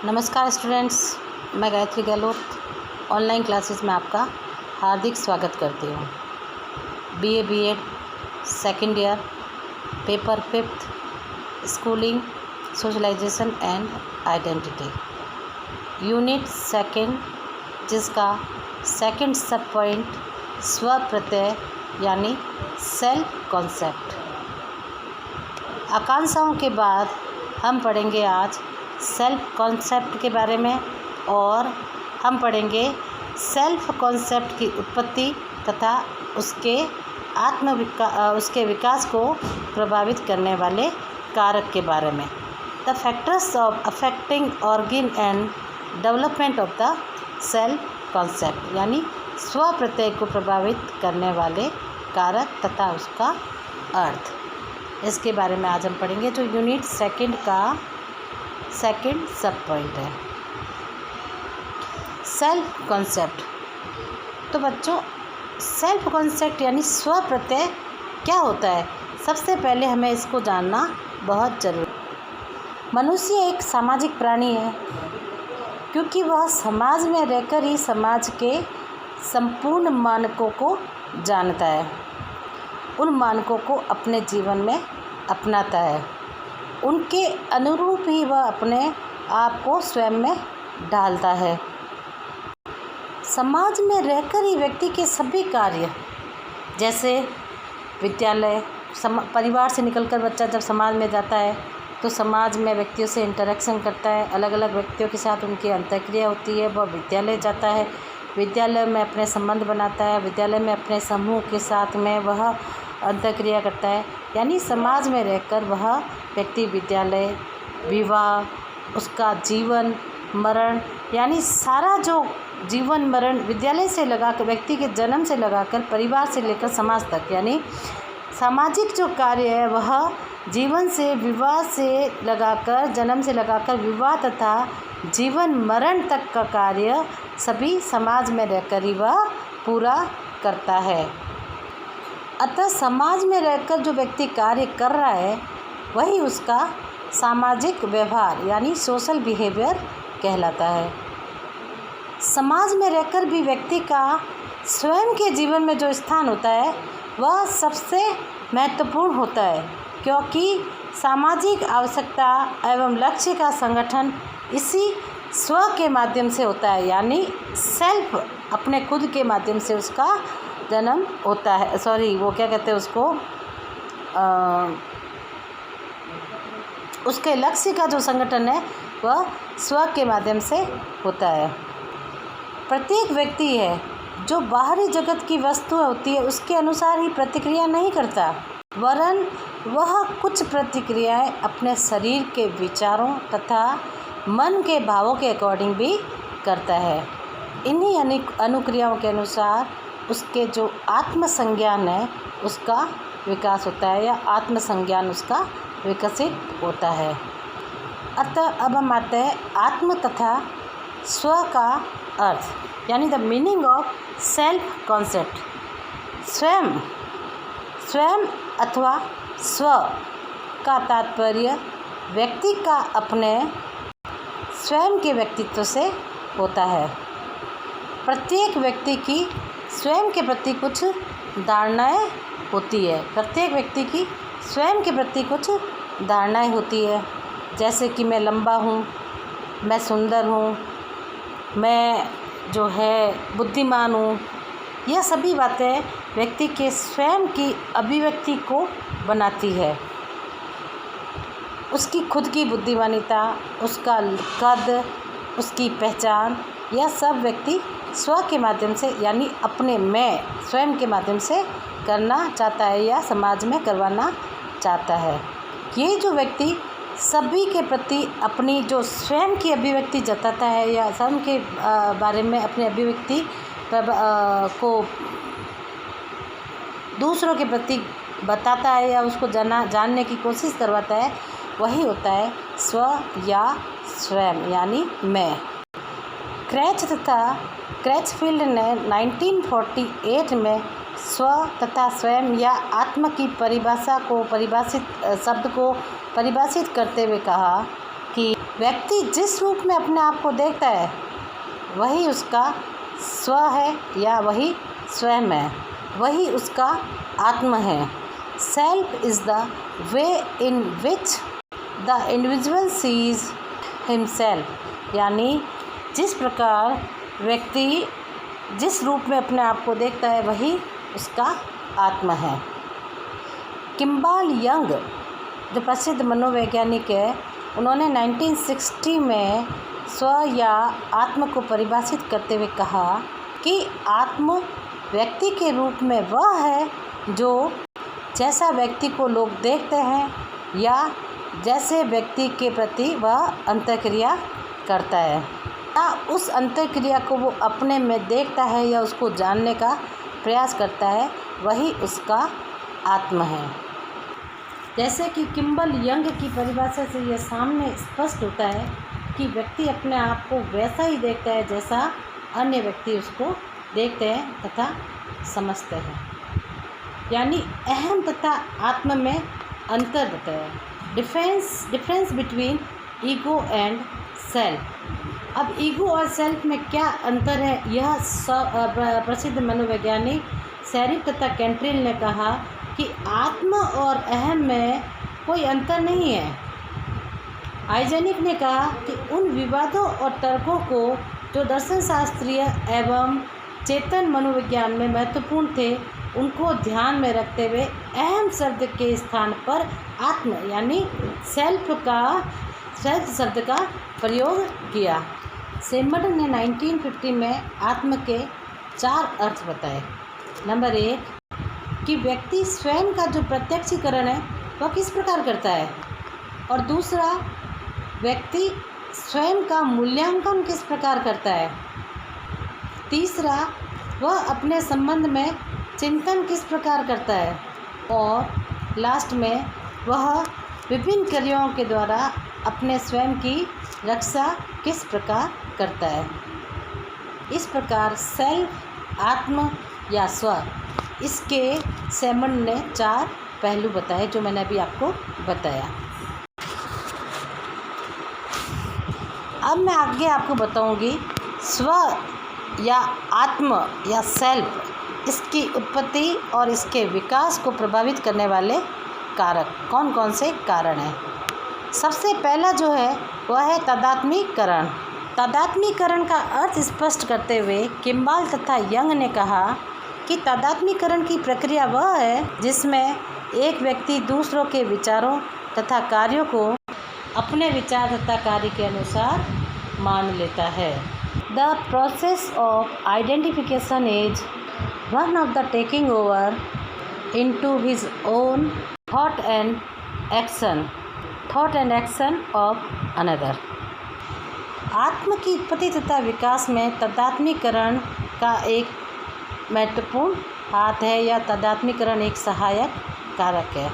नमस्कार स्टूडेंट्स, मैं Gayatri Gehlot online classes में आपका हार्दिक स्वागत करती हूँ। BA BEd second year paper 5th schooling socialization and identity unit 2 जिसका सेकंड सब पॉइंट स्व प्रत्यय यानी सेल्फ कॉन्सेप्ट। आकांक्षाओं के बाद हम पढ़ेंगे आज सेल्फ कॉन्सेप्ट के बारे में और हम पढ़ेंगे सेल्फ कॉन्सेप्ट की उत्पत्ति तथा उसके विकास को प्रभावित करने वाले कारक के बारे में। The factors of affecting organ and development of the self concept यानी स्व प्रत्यय को प्रभावित करने वाले कारक तथा उसका अर्थ, इसके बारे में आज हम पढ़ेंगे, जो यूनिट 2 का सेकंड सब पॉइंट है सेल्फ कॉन्सेप्ट। तो बच्चों, सेल्फ कॉन्सेप्ट यानी स्व प्रत्यय क्या होता है, सबसे पहले हमें इसको जानना बहुत जरूरी। मनुष्य एक सामाजिक प्राणी है क्योंकि वह समाज में रहकर ही समाज के संपूर्ण मानकों को जानता है, उन मानकों को अपने जीवन में अपनाता है, उनके अनुरूप ही वह अपने आप को स्वयं में ढालता है। समाज में रहकर ही व्यक्ति के सभी कार्य, जैसे विद्यालय, परिवार से निकलकर बच्चा जब समाज में जाता है तो समाज में व्यक्तियों से इंटरेक्शन करता है, अलग अलग व्यक्तियों के साथ उनकी अंतःक्रिया होती है। वह विद्यालय जाता है, विद्यालय में अपने संबंध बनाता है, विद्यालय में अपने समूह के साथ में वह अंतःक्रिया करता है। यानी समाज में रहकर वह व्यक्ति विद्यालय, विवाह, उसका जीवन मरण, यानी सारा जो जीवन मरण विद्यालय से लगाकर, व्यक्ति के जन्म से लगाकर परिवार से लेकर समाज तक, यानी सामाजिक जो कार्य है वह जीवन से विवाह से लगाकर, जन्म से लगाकर विवाह तथा जीवन मरण तक का कार्य सभी समाज में रहकर ही वह पूरा करता है। अतः समाज में रहकर जो व्यक्ति कार्य कर रहा है वही उसका सामाजिक व्यवहार यानी सोशल बिहेवियर कहलाता है। समाज में रहकर भी व्यक्ति का स्वयं के जीवन में जो स्थान होता है वह सबसे महत्वपूर्ण होता है, क्योंकि सामाजिक आवश्यकता एवं लक्ष्य का संगठन इसी स्व के माध्यम से होता है, यानी सेल्फ, अपने खुद के माध्यम से उसका जन्म होता है। वो क्या कहते हैं उसको, उसके लक्ष्य का जो संगठन है वह स्व के माध्यम से होता है। प्रत्येक व्यक्ति है जो बाहरी जगत की वस्तु होती है उसके अनुसार ही प्रतिक्रिया नहीं करता, वरन वह कुछ प्रतिक्रियाएं अपने शरीर के विचारों तथा मन के भावों के अकॉर्डिंग भी करता है। इन्हीं अनुक्रियाओं के अनुसार उसके जो आत्मसंज्ञान है उसका विकास होता है या आत्मसंज्ञान उसका विकसित होता है। अतः अब हम आते हैं आत्म तथा स्व का अर्थ, यानी the meaning of self concept. स्वयं अथवा स्व का तात्पर्य व्यक्ति का अपने स्वयं के व्यक्तित्व से होता है। प्रत्येक व्यक्ति की स्वयं के प्रति कुछ धारणाएं होती है, प्रत्येक व्यक्ति की स्वयं के प्रति कुछ धारणाएं होती है, जैसे कि मैं लंबा हूँ, मैं सुंदर हूँ, मैं जो है बुद्धिमान हूँ। यह सभी बातें व्यक्ति के स्वयं की अभिव्यक्ति को बनाती है। उसकी खुद की बुद्धिमानिता, उसका कद, उसकी पहचान, यह सब व्यक्ति स्व के माध्यम से यानी अपने मैं स्वयं के माध्यम से करना चाहता है या समाज में करवाना चाहता है। ये जो व्यक्ति सभी के प्रति अपनी जो स्वयं की अभिव्यक्ति जताता है या स्वयं के बारे में अपनी अभिव्यक्ति को दूसरों के प्रति बताता है या उसको जानने की कोशिश करवाता है, वही होता है स्व या स्वयं यानी मैं। क्रैचफील्ड ने 1948 में स्व तथा स्वयं या आत्म की शब्द को परिभाषित करते हुए कहा कि व्यक्ति जिस रूप में अपने आप को देखता है वही उसका स्व है या वही स्वयं है, वही उसका आत्म है। Self is the way in which the individual sees himself, यानी जिस प्रकार व्यक्ति जिस रूप में अपने आप को देखता है वही उसका आत्मा है। किम्बाल यंग जो प्रसिद्ध मनोवैज्ञानिक है, उन्होंने 1960 में स्व या आत्म को परिभाषित करते हुए कहा कि आत्म व्यक्ति के रूप में वह है जो जैसा व्यक्ति को लोग देखते हैं या जैसे व्यक्ति के प्रति वह अंतःक्रिया करता है या उस अंतःक्रिया को वो अपने में देखता है या उसको जानने का प्रयास करता है, वही उसका आत्मा है। जैसे कि किम्बल यंग की परिभाषा से यह सामने स्पष्ट होता है कि व्यक्ति अपने आप को वैसा ही देखता है जैसा अन्य व्यक्ति उसको देखते हैं तथा समझते हैं, यानी अहम तथा आत्म में अंतर बताया। Difference between ego and self. अब ईगो और सेल्फ में क्या अंतर है, यह प्रसिद्ध मनोवैज्ञानिक सेरिफ तथा कैंट्रिल ने कहा कि आत्म और अहम में कोई अंतर नहीं है। आइजेनिक ने कहा कि उन विवादों और तर्कों को जो दर्शन शास्त्रीय एवं चेतन मनोविज्ञान में महत्वपूर्ण थे, उनको ध्यान में रखते हुए अहम शब्द के स्थान पर आत्म यानी सेल्फ शब्द का प्रयोग किया। सेमड ने 1950 में आत्म के 4 अर्थ बताए। नंबर 1 कि व्यक्ति स्वयं का जो प्रत्यक्षीकरण है वह किस प्रकार करता है, और दूसरा व्यक्ति स्वयं का मूल्यांकन किस प्रकार करता है, तीसरा वह अपने संबंध में चिंतन किस प्रकार करता है, और लास्ट में वह विभिन्न क्रियाओं के द्वारा अपने स्वयं की रक्षा किस प्रकार करता है। इस प्रकार सेल्फ, आत्म या स्व, इसके सेमन ने 4 पहलू बताए जो मैंने अभी आपको बताया। अब मैं आगे आपको बताऊंगी स्व या आत्म या सेल्फ, इसकी उत्पत्ति और इसके विकास को प्रभावित करने वाले कारक कौन कौन से कारण हैं। सबसे पहला जो है वह है तादात्म्यीकरण। तादात्म्यीकरण का अर्थ स्पष्ट करते हुए किम्बाल तथा यंग ने कहा कि तादात्म्यीकरण की प्रक्रिया वह है जिसमें एक व्यक्ति दूसरों के विचारों तथा कार्यों को अपने विचार तथा कार्य के अनुसार मान लेता है। The process of identification is one of the taking over into his own thought and action of another. आत्म की उत्पत्ति तथा विकास में तादात्म्यीकरण का एक महत्वपूर्ण हाथ है या तादात्म्यीकरण एक सहायक कारक है।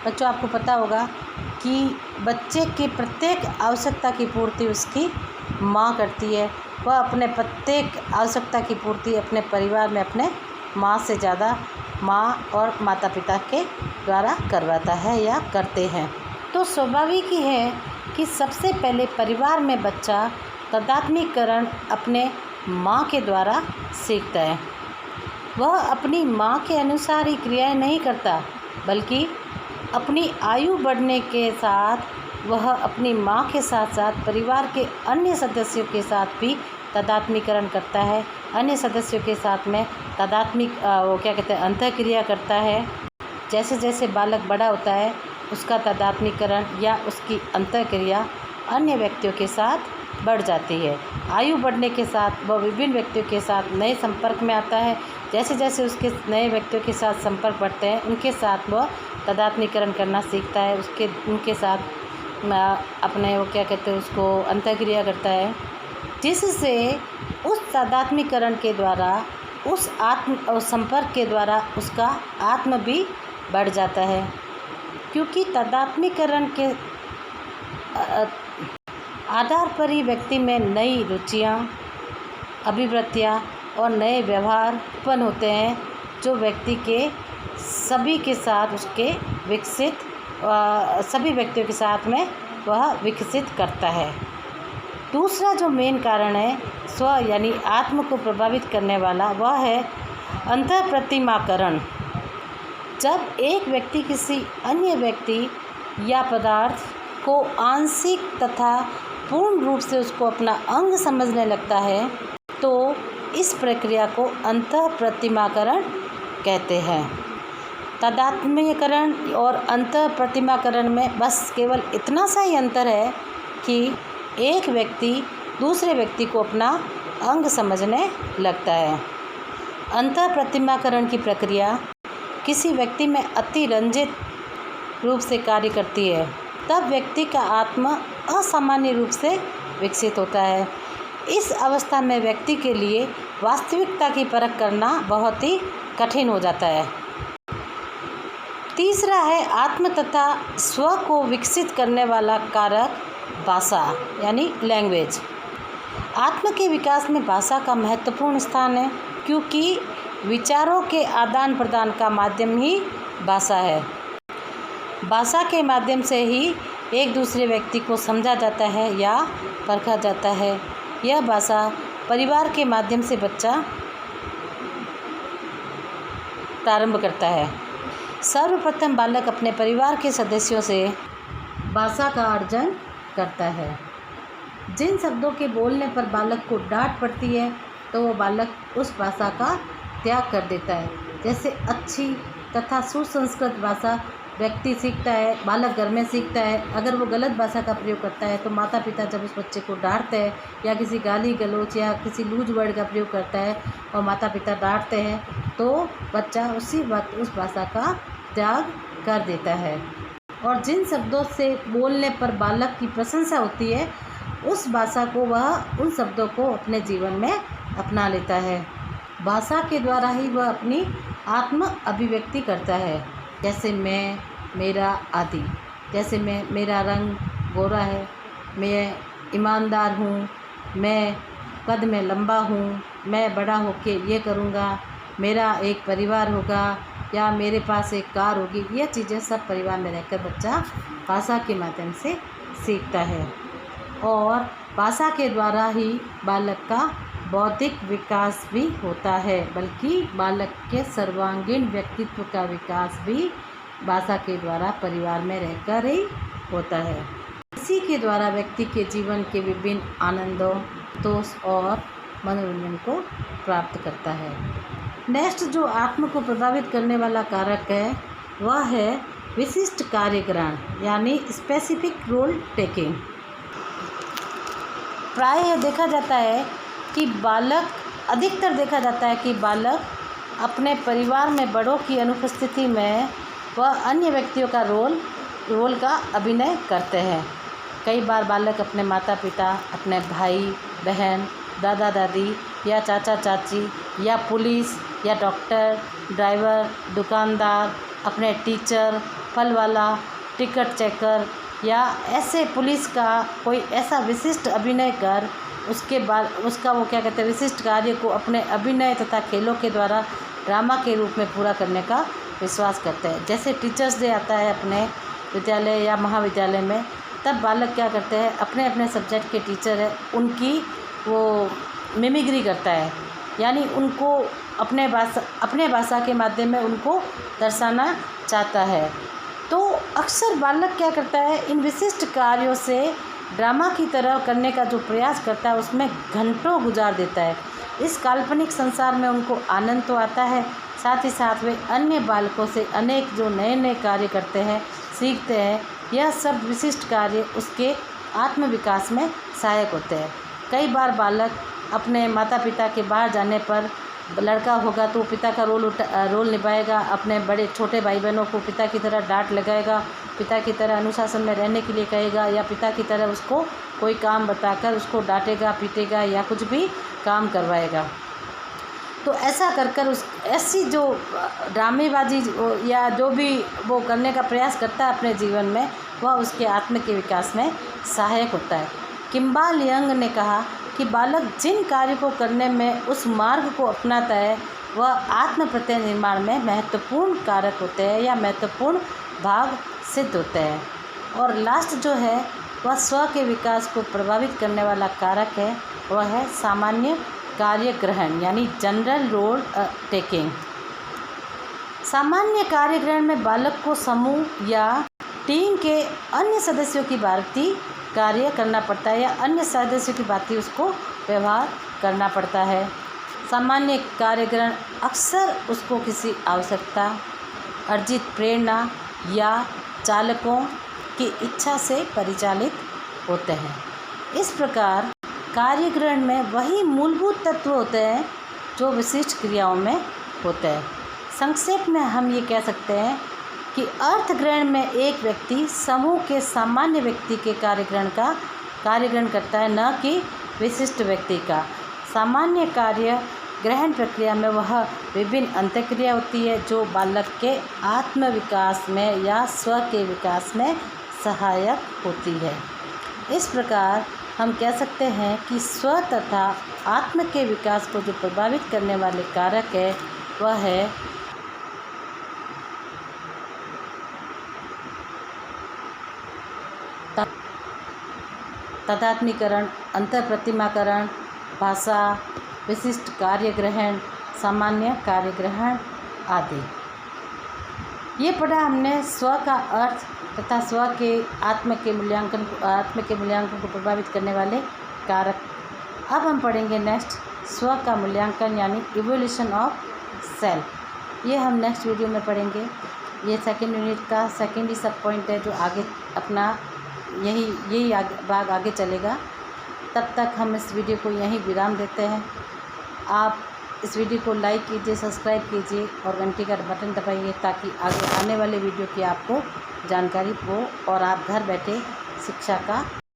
बच्चों, आपको पता होगा कि बच्चे की प्रत्येक आवश्यकता की पूर्ति उसकी माँ करती है। वह अपने प्रत्येक आवश्यकता की पूर्ति अपने परिवार में अपने माँ से ज़्यादा माँ और माता पिता के द्वारा करवाता है या करते हैं। तो स्वाभाविक ही है कि सबसे पहले परिवार में बच्चा तादात्म्यीकरण अपने माँ के द्वारा सीखता है। वह अपनी माँ के अनुसार ही क्रियाएं नहीं करता, बल्कि अपनी आयु बढ़ने के साथ वह अपनी माँ के साथ साथ परिवार के अन्य सदस्यों के साथ भी तादात्म्यीकरण करता है। अन्य सदस्यों के साथ में अंतःक्रिया करता है। जैसे जैसे बालक बड़ा होता है उसका तादात्म्यीकरण या उसकी अंतःक्रिया अन्य व्यक्तियों के साथ बढ़ जाती है। आयु बढ़ने के साथ वह विभिन्न व्यक्तियों के साथ नए संपर्क में आता है। जैसे जैसे उसके नए व्यक्तियों के साथ संपर्क बढ़ते हैं, उनके साथ वह तादात्म्यीकरण करना सीखता है। उनके साथ अपने उसको अंतःक्रिया करता है, जिससे उस तादात्म्यीकरण के द्वारा उस संपर्क के द्वारा उसका आत्म भी बढ़ जाता है। क्योंकि तादात्म्यीकरण के आधार पर ही व्यक्ति में नई रुचियाँ, अभिवृत्तियाँ और नए व्यवहार उत्पन्न होते हैं, जो व्यक्ति के सभी के साथ उसके विकसित सभी व्यक्तियों के साथ में वह विकसित करता है। दूसरा जो मेन कारण है स्व यानी आत्म को प्रभावित करने वाला, वह है अंतःप्रतिमाकरण। जब एक व्यक्ति किसी अन्य व्यक्ति या पदार्थ को आंशिक तथा पूर्ण रूप से उसको अपना अंग समझने लगता है तो इस प्रक्रिया को अंतःप्रतिमाकरण कहते हैं। तादात्म्यकरण और अंतःप्रतिमाकरण में बस केवल इतना सा ही अंतर है कि एक व्यक्ति दूसरे व्यक्ति को अपना अंग समझने लगता है। अंतःप्रतिमाकरण की प्रक्रिया किसी व्यक्ति में अति रंजित रूप से कार्य करती है, तब व्यक्ति का आत्मा असामान्य रूप से विकसित होता है। इस अवस्था में व्यक्ति के लिए वास्तविकता की परख करना बहुत ही कठिन हो जाता है। तीसरा है आत्म तथा स्व को विकसित करने वाला कारक भाषा यानी लैंग्वेज। आत्म के विकास में भाषा का महत्वपूर्ण स्थान है, क्योंकि विचारों के आदान प्रदान का माध्यम ही भाषा है। भाषा के माध्यम से ही एक दूसरे व्यक्ति को समझा जाता है या परखा जाता है। यह भाषा परिवार के माध्यम से बच्चा प्रारंभ करता है। सर्वप्रथम बालक अपने परिवार के सदस्यों से भाषा का अर्जन करता है। जिन शब्दों के बोलने पर बालक को डांट पड़ती है तो वो बालक उस भाषा का त्याग कर देता है। जैसे अच्छी तथा सुसंस्कृत भाषा व्यक्ति सीखता है, बालक घर में सीखता है। अगर वो गलत भाषा का प्रयोग करता है तो माता पिता जब उस बच्चे को डांटते हैं या किसी गाली गलौच या किसी लूज वर्ड का प्रयोग करता है और माता पिता डांटते हैं तो बच्चा उसी वक्त उस भाषा का त्याग कर देता है। और जिन शब्दों से बोलने पर बालक की प्रशंसा होती है उस भाषा को वह उन शब्दों को अपने जीवन में अपना लेता है। भाषा के द्वारा ही वह अपनी आत्म अभिव्यक्ति करता है। जैसे मैं, मेरा आदि। जैसे मेरा रंग गोरा है, मैं ईमानदार हूँ, मैं कद में लंबा हूँ, मैं बड़ा होके ये करूँगा, मेरा एक परिवार होगा या मेरे पास एक कार होगी। ये चीज़ें सब परिवार में रहकर बच्चा भाषा के माध्यम से सीखता है। और भाषा के द्वारा ही बालक का बौद्धिक विकास भी होता है, बल्कि बालक के सर्वांगीण व्यक्तित्व का विकास भी भाषा के द्वारा परिवार में रहकर ही होता है। इसी के द्वारा व्यक्ति के जीवन के विभिन्न आनंदों, संतोष और मनोरंजन को प्राप्त करता है। नेक्स्ट जो आत्म को प्रभावित करने वाला कारक है वह है विशिष्ट कार्य ग्रहण यानी स्पेसिफिक रोल टेकिंग। प्रायः देखा जाता है कि अधिकतर देखा जाता है कि बालक अपने परिवार में बड़ों की अनुपस्थिति में वह अन्य व्यक्तियों का रोल का अभिनय करते हैं। कई बार बालक अपने माता पिता, अपने भाई बहन, दादा दादी या चाचा चाची या पुलिस या डॉक्टर, ड्राइवर, दुकानदार, अपने टीचर, फल वाला, टिकट चेकर या ऐसे पुलिस का कोई ऐसा विशिष्ट अभिनय कर उसके बाद उसका वो क्या कहते हैं विशिष्ट कार्य को अपने अभिनय तथा खेलों के द्वारा ड्रामा के रूप में पूरा करने का विश्वास करते हैं। जैसे टीचर्स डे आता है अपने विद्यालय या महाविद्यालय में, तब बालक क्या करते हैं अपने अपने सब्जेक्ट के टीचर है उनकी वो मिमिक्री करता है, यानी उनको अपने भाषा के माध्यम में उनको दर्शाना चाहता है। तो अक्सर बालक क्या करता है इन विशिष्ट कार्यों से ड्रामा की तरह करने का जो प्रयास करता है उसमें घंटों गुजार देता है। इस काल्पनिक संसार में उनको आनंद तो आता है, साथ ही साथ वे अन्य बालकों से अनेक जो नए नए कार्य करते हैं, सीखते हैं। यह सब विशिष्ट कार्य उसके आत्म विकास में सहायक होते हैं। कई बार बालक अपने माता पिता के बाहर जाने पर, लड़का होगा तो पिता का रोल निभाएगा, अपने बड़े छोटे भाई बहनों को पिता की तरह डांट लगाएगा, पिता की तरह अनुशासन में रहने के लिए कहेगा या पिता की तरह उसको कोई काम बताकर उसको डांटेगा, पीटेगा या कुछ भी काम करवाएगा। तो ऐसा कर उस ऐसी जो ड्रामेबाजी या जो भी वो करने का प्रयास करता है अपने जीवन में, वह उसके आत्म के विकास में सहायक होता है। किम्बा लियंग ने कहा कि बालक जिन कार्य को करने में उस मार्ग को अपनाता है वह आत्म प्रत्यय निर्माण में महत्वपूर्ण कारक होते हैं या महत्वपूर्ण भाग सिद्ध होते हैं। और लास्ट जो है वह स्व के विकास को प्रभावित करने वाला कारक है वह है सामान्य कार्य ग्रहण यानी जनरल रोल टेकिंग। सामान्य कार्य ग्रहण में बालक को समूह या टीम के अन्य सदस्यों की भांति कार्य करना पड़ता है या अन्य सदस्यों की भांति उसको व्यवहार करना पड़ता है। सामान्य कार्य ग्रहण अक्सर उसको किसी आवश्यकता, अर्जित प्रेरणा या चालकों की इच्छा से परिचालित होते हैं। इस प्रकार कार्य ग्रहण में वही मूलभूत तत्व होते हैं जो विशिष्ट क्रियाओं में होते हैं। संक्षेप में हम ये कह सकते हैं कि अर्थ ग्रहण में एक व्यक्ति समूह के सामान्य व्यक्ति के कार्यग्रहण करता है, न कि विशिष्ट व्यक्ति का। सामान्य कार्य ग्रहण प्रक्रिया में वह विभिन्न अंतःक्रिया होती है जो बालक के आत्म विकास में या स्व के विकास में सहायक होती है। इस प्रकार हम कह सकते हैं कि स्व तथा आत्म के विकास को जो प्रभावित करने वाले कारक है वह है तादात्म्यकरण, अंतःप्रतिमाकरण, भाषा, विशिष्ट कार्य ग्रहण, सामान्य कार्य ग्रहण आदि। ये पढ़ा हमने स्व का अर्थ तथा स्व के आत्म के मूल्यांकन को प्रभावित करने वाले कारक। अब हम पढ़ेंगे नेक्स्ट स्व का मूल्यांकन यानी इवोल्यूशन ऑफ सेल्फ। ये हम नेक्स्ट वीडियो में पढ़ेंगे। ये सेकेंड यूनिट का सेकेंड ही सब पॉइंट है जो आगे अपना यही भाग आगे चलेगा। तब तक हम इस वीडियो को यहीं विराम देते हैं। आप इस वीडियो को लाइक कीजिए, सब्सक्राइब कीजिए और घंटी का बटन दबाइए ताकि आगे आने वाले वीडियो की आपको जानकारी हो और आप घर बैठे शिक्षा का